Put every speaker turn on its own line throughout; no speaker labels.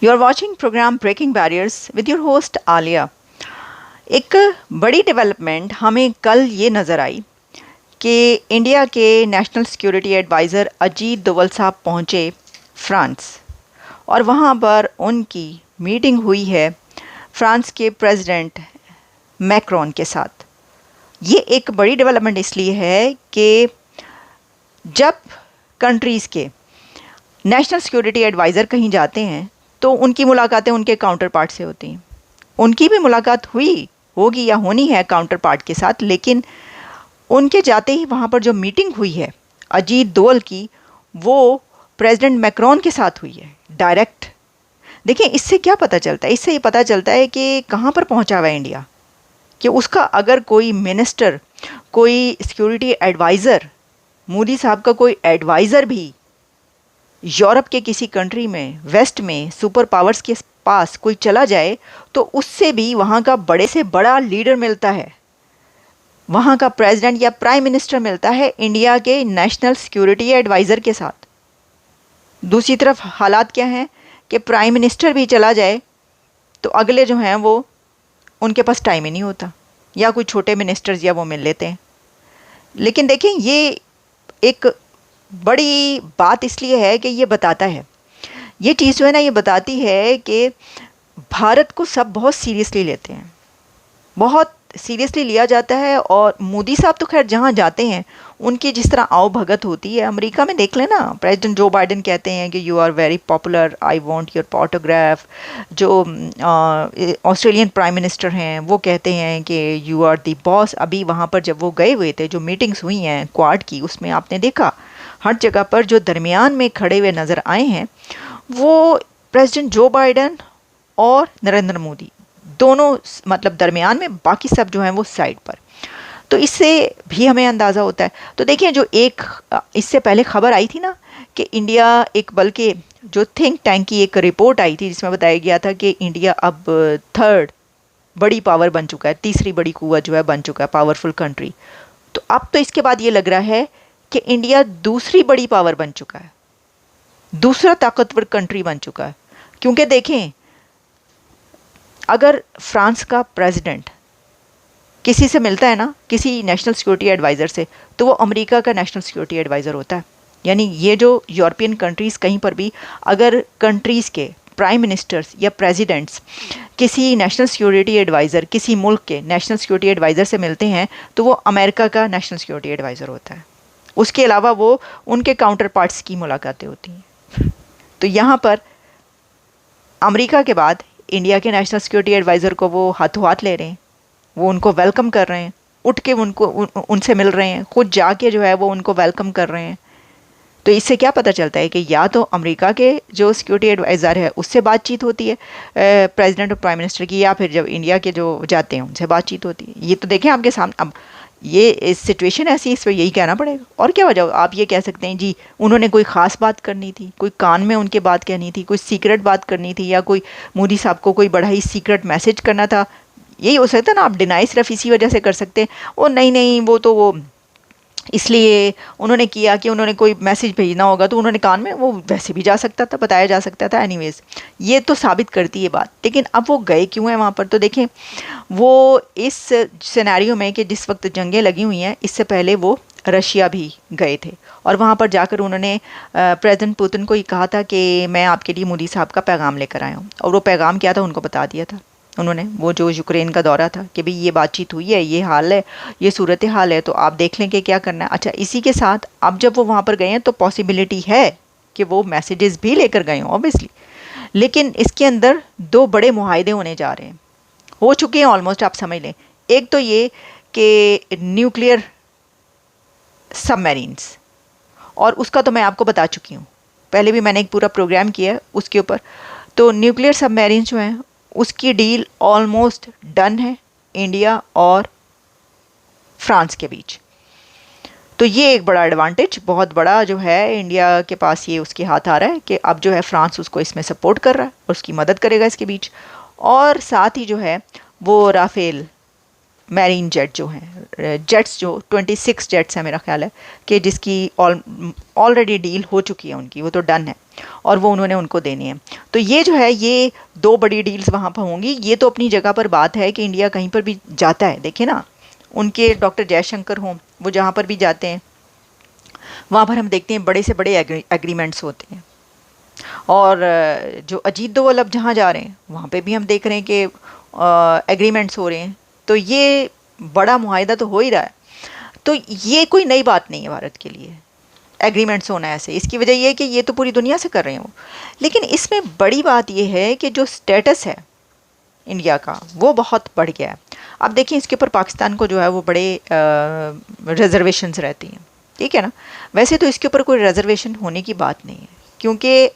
You are watching program Breaking Barriers with your host Alia. एक बड़ी development हमें कल ये नज़र आई कि इंडिया के national security adviser Ajit Doval साहब पहुँचे फ्रांस और वहाँ पर उनकी मीटिंग हुई है फ्रांस के प्रेसिडेंट मैक्रोन के साथ। ये एक बड़ी डेवलपमेंट इसलिए है कि जब कंट्रीज़ के नेशनल सिक्योरिटी एडवाइज़र कहीं जाते हैं तो उनकी मुलाकातें उनके काउंटर पार्ट से होती हैं। उनकी भी मुलाकात हुई होगी या होनी है काउंटर पार्ट के साथ, लेकिन उनके जाते ही वहाँ पर जो मीटिंग हुई है अजीत डोवल की, वो प्रेसिडेंट मैक्रोन के साथ हुई है डायरेक्ट। देखिए, इससे क्या पता चलता है? इससे ये पता चलता है कि कहाँ पर पहुँचा हुआ है इंडिया, कि उसका अगर कोई मिनिस्टर, कोई सिक्योरिटी एडवाइज़र, मोदी साहब का कोई एडवाइज़र भी यूरोप के किसी कंट्री में, वेस्ट में, सुपर पावर्स के पास कोई चला जाए तो उससे भी वहाँ का बड़े से बड़ा लीडर मिलता है, वहाँ का प्रेसिडेंट या प्राइम मिनिस्टर मिलता है इंडिया के नेशनल सिक्योरिटी एडवाइज़र के साथ। दूसरी तरफ हालात क्या हैं कि प्राइम मिनिस्टर भी चला जाए तो अगले जो हैं वो, उनके पास टाइम ही नहीं होता, या कोई छोटे मिनिस्टर्स या वो मिल लेते हैं। लेकिन देखें, ये एक बड़ी बात इसलिए है कि ये बताता है, ये चीज़ जो है ना, ये बताती है कि भारत को सब बहुत सीरियसली लेते हैं, बहुत सीरियसली लिया जाता है। और मोदी साहब तो खैर जहाँ जाते हैं उनकी जिस तरह आओ भगत होती है, अमेरिका में देख लेना, प्रेसिडेंट जो बाइडेन कहते हैं कि you are very popular, I want your autograph. जो ऑस्ट्रेलियन प्राइम मिनिस्टर हैं वो कहते हैं कि यू आर दी बॉस। अभी वहाँ पर जब वो गए हुए थे, जो मीटिंग्स हुई हैं क्वाड की, उसमें आपने देखा हर जगह पर जो दरमियान में खड़े हुए नज़र आए हैं वो प्रेसिडेंट जो बाइडेन और नरेंद्र मोदी, दोनों मतलब दरमियान में, बाकी सब जो हैं वो साइड पर। तो इससे भी हमें अंदाज़ा होता है। तो देखिए, जो एक इससे पहले खबर आई थी ना कि इंडिया, एक बल्कि जो थिंक टैंक की एक रिपोर्ट आई थी जिसमें बताया गया था कि इंडिया अब थर्ड बड़ी पावर बन चुका है, तीसरी बड़ी कुव्वत जो है बन चुका है, पावरफुल कंट्री। तो अब तो इसके बाद ये लग रहा है कि इंडिया दूसरी बड़ी पावर बन चुका है, दूसरा ताकतवर कंट्री बन चुका है। क्योंकि देखें, अगर फ्रांस का प्रेसिडेंट किसी से मिलता है ना, किसी नेशनल सिक्योरिटी एडवाइज़र से, तो वो अमेरिका का नेशनल सिक्योरिटी एडवाइज़र होता है। यानी ये जो यूरोपियन कंट्रीज़, कहीं पर भी अगर कंट्रीज़ के प्राइम मिनिस्टर्स या प्रेसिडेंट्स किसी नेशनल सिक्योरिटी एडवाइज़र, किसी मुल्क के नेशनल सिक्योरिटी एडवाइज़र से मिलते हैं तो वो अमेरिका का नेशनल सिक्योरिटी एडवाइज़र होता है। उसके अलावा वो उनके काउंटर पार्ट्स की मुलाकातें होती हैं। तो यहाँ पर अमेरिका के बाद इंडिया के नेशनल सिक्योरिटी एडवाइज़र को वो हाथों हाथ ले रहे हैं, वो उनको वेलकम कर रहे हैं, उठ के उनसे मिल रहे हैं, खुद जाके जो है वो उनको वेलकम कर रहे हैं। तो इससे क्या पता चलता है कि या तो अमेरिका के जो सिक्योरिटी एडवाइज़र है उससे बातचीत होती है प्रेसिडेंट और प्राइम मिनिस्टर की, या फिर जब इंडिया के जो जाते हैं उनसे बातचीत होती है। ये तो देखें आपके सामने, अब ये इस सिचुएशन ऐसी, इस पर यही कहना पड़ेगा। और क्या वजह? आप ये कह सकते हैं जी उन्होंने कोई ख़ास बात करनी थी, कोई कान में उनके बात कहनी थी, कोई सीक्रेट बात करनी थी, या कोई मोदी साहब को कोई बड़ा ही सीक्रेट मैसेज करना था। यही हो सकता है ना। आप डिनाई सिर्फ इसी वजह से कर सकते हैं, ओ नहीं नहीं वो तो वो इसलिए उन्होंने किया कि उन्होंने कोई मैसेज भेजना होगा तो उन्होंने कान में, वो वैसे भी जा सकता था, बताया जा सकता था। एनीवेज, ये तो साबित करती है बात। लेकिन अब वो गए क्यों हैं वहाँ पर? तो देखें, वो इस सिनेरियो में कि जिस वक्त जंगें लगी हुई हैं, इससे पहले वो रशिया भी गए थे और वहाँ पर जाकर उन्होंने प्रेसिडेंट पुतिन को ये कहा था कि मैं आपके लिए मोदी साहब का पैगाम लेकर आया हूँ। और वो पैगाम क्या था उनको बता दिया था उन्होंने, वो जो यूक्रेन का दौरा था, कि भाई ये बातचीत हुई है, ये हाल है, ये सूरत हाल है, तो आप देख लें कि क्या करना है। अच्छा, इसी के साथ अब जब वो वहाँ पर गए हैं तो पॉसिबिलिटी है कि वो मैसेजेस भी लेकर गए हों ऑब्वियसली। लेकिन इसके अंदर दो बड़े मुआहदे होने जा रहे हैं, हो चुके हैं ऑलमोस्ट, आप समझ लें। एक तो ये कि न्यूक्लियर सबमरीन्स, और उसका तो मैं आपको बता चुकी हूँ, पहले भी मैंने एक पूरा प्रोग्राम किया है उसके ऊपर। तो न्यूक्लियर सबमरीन्स जो हैं उसकी डील ऑलमोस्ट डन है इंडिया और फ्रांस के बीच। तो ये एक बड़ा एडवांटेज, बहुत बड़ा जो है इंडिया के पास, ये उसके हाथ आ रहा है कि अब जो है फ्रांस उसको इसमें सपोर्ट कर रहा है और उसकी मदद करेगा इसके बीच। और साथ ही जो है वो राफेल मैरीन जेट जो हैं, जेट्स जो 26 जेट्स हैं मेरा ख्याल है कि जिसकी ऑलरेडी डील हो चुकी है उनकी, वो तो डन है और वो उन्होंने उनको देनी है। तो ये जो है ये दो बड़ी डील्स वहाँ पर होंगी। ये तो अपनी जगह पर बात है कि इंडिया कहीं पर भी जाता है, देखिए ना, उनके डॉक्टर जयशंकर हों, वो जहाँ पर भी जाते हैं वहाँ पर हम देखते हैं बड़े से बड़े एग्रीमेंट्स होते हैं। और जो अजीत दोवल अब जहाँ जा रहे हैं वहाँ पे भी हम देख रहे हैं कि एग्रीमेंट्स हो रहे हैं। तो ये बड़ा मुआहिदा तो हो ही रहा है। तो ये कोई नई बात नहीं है भारत के लिए एग्रीमेंट्स होना ऐसे। इसकी वजह ये है कि ये तो पूरी दुनिया से कर रहे हैं वो। लेकिन इसमें बड़ी बात ये है कि जो स्टेटस है इंडिया का वो बहुत बढ़ गया है। अब देखिए इसके ऊपर पाकिस्तान को जो है वो बड़े रिजर्वेशंस रहती हैं, ठीक है ना। वैसे तो इसके ऊपर कोई रिजर्वेशन होने की बात नहीं है, क्योंकि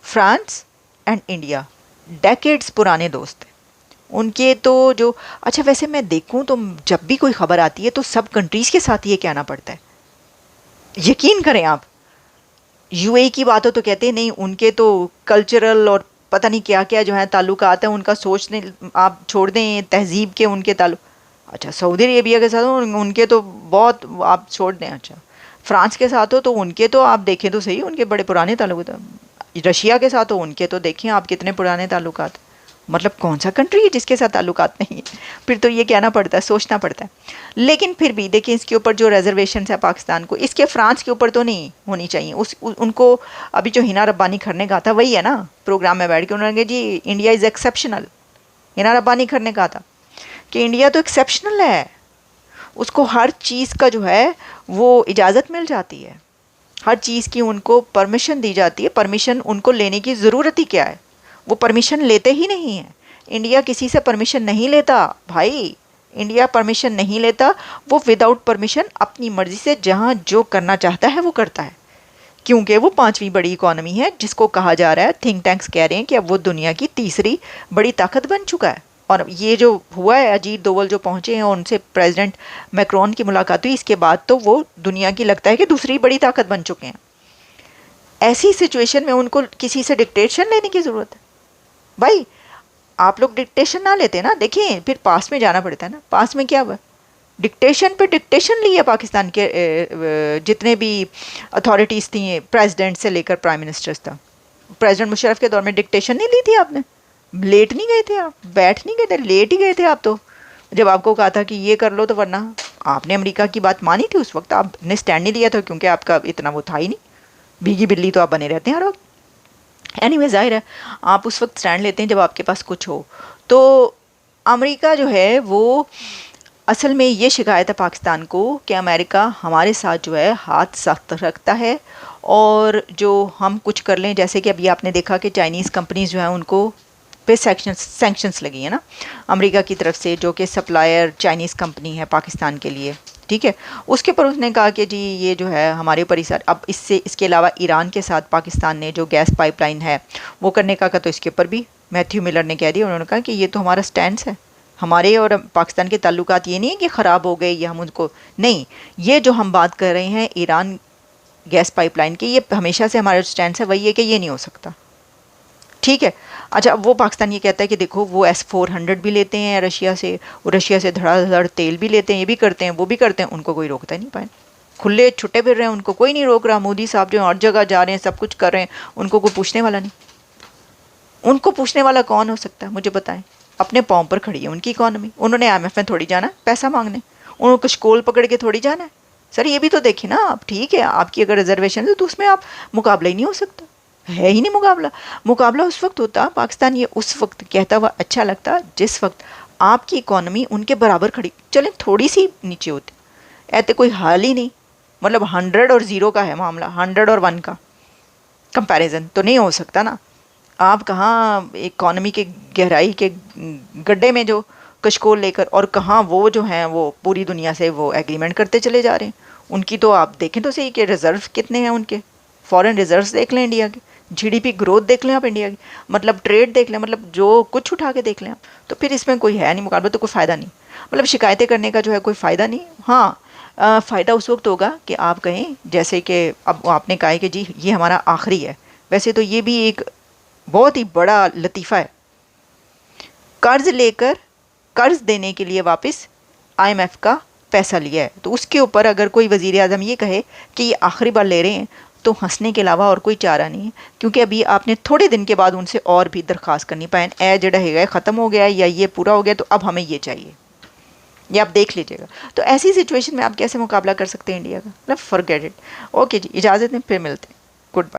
फ्रांस एंड इंडिया डेकेड्स पुराने दोस्त हैं उनके। तो जो अच्छा, वैसे मैं देखूं तो जब भी कोई खबर आती है तो सब कंट्रीज़ के साथ ये कहना पड़ता है। यकीन करें आप, यूएई की बात हो तो कहते हैं नहीं, उनके तो कल्चरल और पता नहीं क्या क्या जो है ताल्लुकात हैं, उनका सोचने आप छोड़ दें, तहजीब के उनके ताल्लुक। अच्छा, सऊदी अरेबिया के साथ हो उनके तो बहुत आप छोड़ दें। अच्छा, फ्रांस के साथ हो तो उनके तो आप देखें तो सही, उनके बड़े पुराने ताल्लुक। रशिया के साथ हो उनके तो देखें आप कितने पुराने ताल्लुकात। मतलब कौन सा कंट्री है जिसके साथ ताल्लुकात नहीं है? फिर तो ये कहना पड़ता है, सोचना पड़ता है। लेकिन फिर भी देखिए इसके ऊपर जो रिजर्वेशन है पाकिस्तान को, इसके फ्रांस के ऊपर तो नहीं होनी चाहिए। उनको अभी जो हिना रब्बानी खर ने कहा था वही है ना, प्रोग्राम में बैठ के उन्होंने कहा जी India is exceptional. Hina Rabbani Khar ने कहा था कि इंडिया तो एक्सेप्शनल है, उसको हर चीज़ का जो है वो इजाज़त मिल जाती है, हर चीज़ की उनको परमिशन दी जाती है। परमिशन उनको लेने की ज़रूरत ही क्या है, वो परमिशन लेते ही नहीं हैं। इंडिया किसी से परमिशन नहीं लेता भाई, इंडिया परमिशन नहीं लेता। वो विदाउट परमिशन अपनी मर्ज़ी से जहाँ जो करना चाहता है वो करता है, क्योंकि वो पांचवी बड़ी इकॉनमी है, जिसको कहा जा रहा है, थिंक टैंक्स कह रहे हैं कि अब वो दुनिया की तीसरी बड़ी ताकत बन चुका है। और ये जो हुआ है, अजीत दोवल जो पहुँचे हैं और उनसे प्रेसिडेंट मैक्रोन की मुलाकात हुई, इसके बाद तो वो दुनिया की लगता है कि दूसरी बड़ी ताकत बन चुके हैं। ऐसी सिचुएशन में उनको किसी से डिक्टेशन लेने की ज़रूरत है? भाई आप लोग डिक्टेशन ना लेते ना, देखिए फिर पास में जाना पड़ता है ना। पास में क्या हुआ, डिक्टेशन पे डिक्टेशन ली है पाकिस्तान के जितने भी अथॉरिटीज़ थी, प्रेसिडेंट से लेकर प्राइम मिनिस्टर्स तक। प्रेसिडेंट मुशर्रफ के दौर में डिक्टेशन नहीं ली थी आपने? लेट नहीं गए थे आप, बैठ नहीं गए थे, लेट ही गए थे आप। तो जब आपको कहा था कि ये कर लो, तो वरना आपने अमेरिका की बात मानी थी उस वक्त, आपने स्टैंड नहीं लिया था, क्योंकि आपका इतना वो था ही नहीं। भीगी बिल्ली तो आप बने रहते हैं हर वक्त। एनीवे ज़ाहिर है आप उस वक्त स्टैंड लेते हैं जब आपके पास कुछ हो। तो अमेरिका जो है वो असल में ये शिकायत है पाकिस्तान को कि अमेरिका हमारे साथ जो है हाथ सख्त रखता है, और जो हम कुछ कर लें, जैसे कि अभी आपने देखा कि चाइनीज़ कंपनीज जो हैं उनको पे सैंक्शंस लगी है ना अमेरिका की तरफ से, जो कि सप्लायर चाइनीज़ कंपनी है पाकिस्तान के लिए, ठीक है। उसके ऊपर उसने कहा कि जी ये जो है हमारे ऊपर ही सर, अब इसके अलावा ईरान के साथ पाकिस्तान ने जो गैस पाइपलाइन है वो करने का तो इसके ऊपर भी मैथ्यू मिलर ने कह दिया। उन्होंने कहा कि ये तो हमारा स्टैंड है, हमारे और पाकिस्तान के ताल्लुकात ये नहीं है कि ख़राब हो गए या हम उनको नहीं, ये जो हम बात कर रहे हैं ईरान गैस पाइपलाइन की, ये हमेशा से हमारा स्टैंड है वही है कि ये नहीं हो सकता, ठीक है। अच्छा, वो पाकिस्तान ये कहता है कि देखो वो S-400 भी लेते हैं रशिया से, वो रशिया से धड़ाधड़ तेल भी लेते हैं, ये भी करते हैं वो भी करते हैं, उनको कोई रोकता नहीं पाए, खुले छुट्टे फिर रहे हैं, उनको कोई नहीं रोक रहा। मोदी साहब जो हर जगह जा रहे हैं, सब कुछ कर रहे हैं, उनको कोई पूछने वाला नहीं। उनको पूछने वाला कौन हो सकता है मुझे बताएं? अपने पाँव पर खड़ी है उनकी इकॉनमी, उन्होंने IMF में थोड़ी जाना है पैसा मांगने, उनको कुछ कोल पकड़ के थोड़ी जाना है। सर ये भी तो देखिए ना आप, ठीक है आपकी अगर रिजर्वेशन है तो उसमें आप मुकाबला ही नहीं हो सकता, है ही नहीं मुकाबला। मुकाबला उस वक्त होता, पाकिस्तान ये उस वक्त कहता हुआ अच्छा लगता जिस वक्त आपकी इकॉनमी उनके बराबर खड़ी, चलें थोड़ी सी नीचे होती, ऐसे कोई हाल ही नहीं। मतलब 100 और 0 का है मामला, 100 और 1 का कंपैरिजन तो नहीं हो सकता ना। आप कहाँ इकॉनमी के गहराई के गड्ढे में जो कशकोल लेकर, और कहाँ वो जो हैं वो पूरी दुनिया से वो एग्रीमेंट करते चले जा रहे हैं। उनकी तो आप देखें तो सही कि रिजर्व कितने हैं उनके, फॉरेन रिजर्व्स देख लें इंडिया के, GDP ग्रोथ देख लें आप इंडिया की, मतलब ट्रेड देख लें, मतलब जो कुछ उठा के देख लें आप, तो फिर इसमें कोई है नहीं मुकाबला, तो कोई फ़ायदा नहीं। मतलब शिकायतें करने का जो है कोई फ़ायदा नहीं। हाँ फ़ायदा उस वक्त होगा कि आप कहें, जैसे कि अब आपने कहा है कि जी ये हमारा आखिरी है। वैसे तो ये भी एक बहुत ही बड़ा लतीफ़ा है, कर्ज़ लेकर कर्ज़ देने के लिए वापस आईएमएफ का पैसा लिया है। तो उसके ऊपर अगर कोई वज़ीर आज़म ये कहे कि ये आखिरी बार ले रहे हैं, तो हंसने के अलावा और कोई चारा नहीं है, क्योंकि अभी आपने थोड़े दिन के बाद उनसे और भी दरख्वास्त करनी पाए, ए जड़ा है ख़त्म हो गया या ये पूरा हो गया, तो अब हमें ये चाहिए, ये आप देख लीजिएगा। तो ऐसी सिचुएशन में आप कैसे मुकाबला कर सकते हैं इंडिया का? मतलब फॉरगेट इट। ओके जी, इजाज़त दें, फिर मिलते हैं।